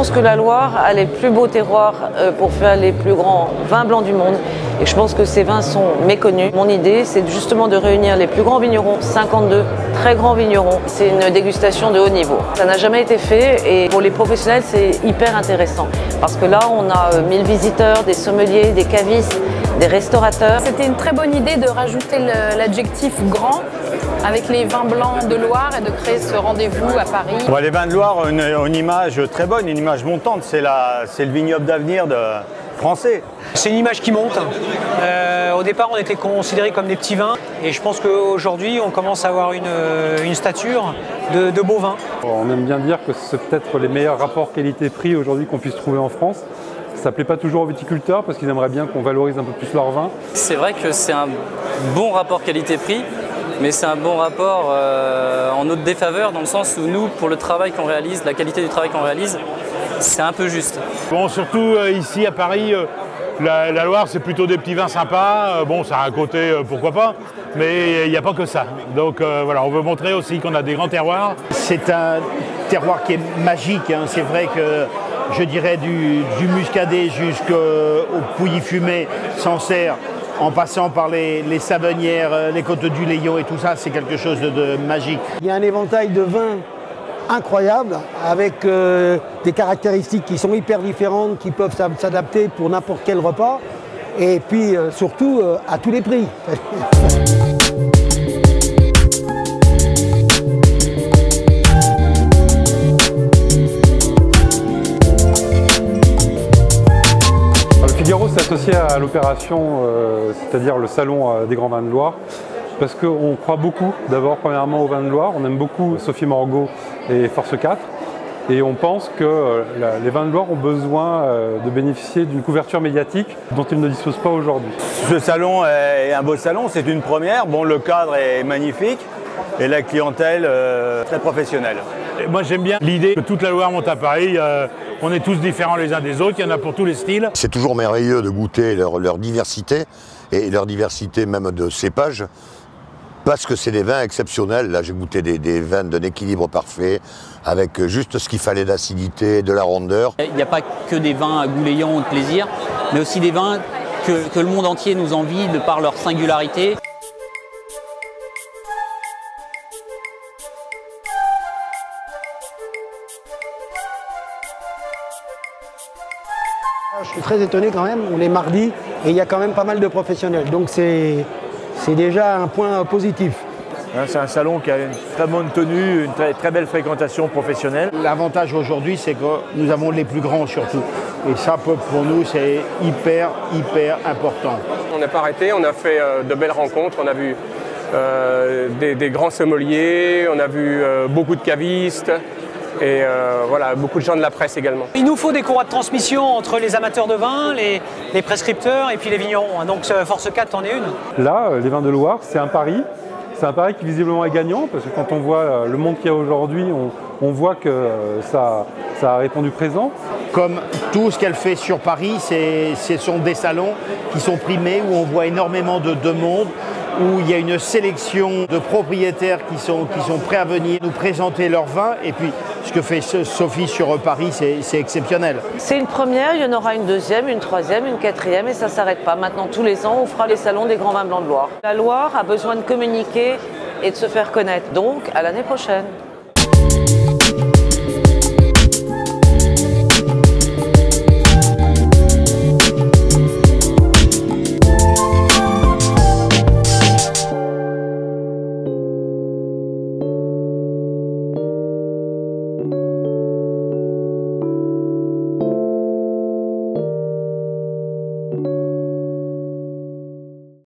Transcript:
pense que la Loire a les plus beaux terroirs pour faire les plus grands vins blancs du monde. Et je pense que ces vins sont méconnus. Mon idée, c'est justement de réunir les plus grands vignerons, 52 très grands vignerons. C'est une dégustation de haut niveau. Ça n'a jamais été fait et pour les professionnels, c'est hyper intéressant. Parce que là, on a 1000 visiteurs, des sommeliers, des cavistes, des restaurateurs. C'était une très bonne idée de rajouter l'adjectif grand avec les vins blancs de Loire et de créer ce rendez-vous à Paris. Ouais, les vins de Loire ont une image très bonne, une image montante. C'est le vignoble d'avenir français. C'est une image qui monte. Au départ, on était considérés comme des petits vins et je pense qu'aujourd'hui, on commence à avoir une stature de beaux vins. On aime bien dire que c'est peut-être les meilleurs rapports qualité-prix aujourd'hui qu'on puisse trouver en France. Ça ne plaît pas toujours aux viticulteurs parce qu'ils aimeraient bien qu'on valorise un peu plus leur vin. C'est vrai que c'est un bon rapport qualité-prix, mais c'est un bon rapport en notre défaveur dans le sens où nous, pour le travail qu'on réalise, la qualité du travail qu'on réalise, c'est un peu juste. Bon, surtout ici à Paris, la Loire c'est plutôt des petits vins sympas. Bon, ça a un côté pourquoi pas, mais il n'y a pas que ça. Donc voilà, on veut montrer aussi qu'on a des grands terroirs. C'est un terroir qui est magique, hein. C'est vrai que je dirais du muscadet jusqu'au pouilly fumé, Sancerre, en passant par les Savenières, les Côtes du Layon et tout ça, c'est quelque chose de magique. Il y a un éventail de vins incroyable avec des caractéristiques qui sont hyper différentes, qui peuvent s'adapter pour n'importe quel repas et puis surtout à tous les prix. Figaro s'est associé à l'opération, c'est-à-dire le salon des grands vins de Loire, parce qu'on croit beaucoup, d'abord premièrement aux vins de Loire, on aime beaucoup Sophie Morgaut et Force 4, et on pense que les vins de Loire ont besoin de bénéficier d'une couverture médiatique dont ils ne disposent pas aujourd'hui. Ce salon est un beau salon, c'est une première. Bon, le cadre est magnifique et la clientèle très professionnelle. Et moi j'aime bien l'idée que toute la Loire monte à Paris. On est tous différents les uns des autres, il y en a pour tous les styles. C'est toujours merveilleux de goûter leur diversité, et leur diversité même de cépages, parce que c'est des vins exceptionnels. Là, j'ai goûté des vins d'un équilibre parfait, avec juste ce qu'il fallait d'acidité, de la rondeur. Il n'y a pas que des vins à goulayant ou de plaisir, mais aussi des vins que le monde entier nous envie de par leur singularité. Je suis très étonné quand même, on est mardi et il y a quand même pas mal de professionnels, donc c'est déjà un point positif. C'est un salon qui a une très bonne tenue, une très belle fréquentation professionnelle. L'avantage aujourd'hui, c'est que nous avons les plus grands surtout. Et ça, pour nous, c'est hyper important. On n'a pas arrêté, on a fait de belles rencontres, on a vu des grands sommeliers, on a vu beaucoup de cavistes. Et voilà, beaucoup de gens de la presse également. Il nous faut des courroies de transmission entre les amateurs de vin, les prescripteurs et puis les vignerons. Donc Force 4 en est une. Là, les vins de Loire, c'est un pari. C'est un pari qui visiblement est gagnant, parce que quand on voit le monde qu'il y a aujourd'hui, on voit que ça a répondu présent. Comme tout ce qu'elle fait sur Paris, ce sont des salons qui sont primés, où on voit énormément de monde, où il y a une sélection de propriétaires qui sont prêts à venir nous présenter leurs vins. Et puis, ce que fait Sophie sur Paris, c'est exceptionnel. C'est une première, il y en aura une deuxième, une troisième, une quatrième et ça ne s'arrête pas. Maintenant, tous les ans, on fera les salons des grands vins blancs de Loire. La Loire a besoin de communiquer et de se faire connaître. Donc, à l'année prochaine.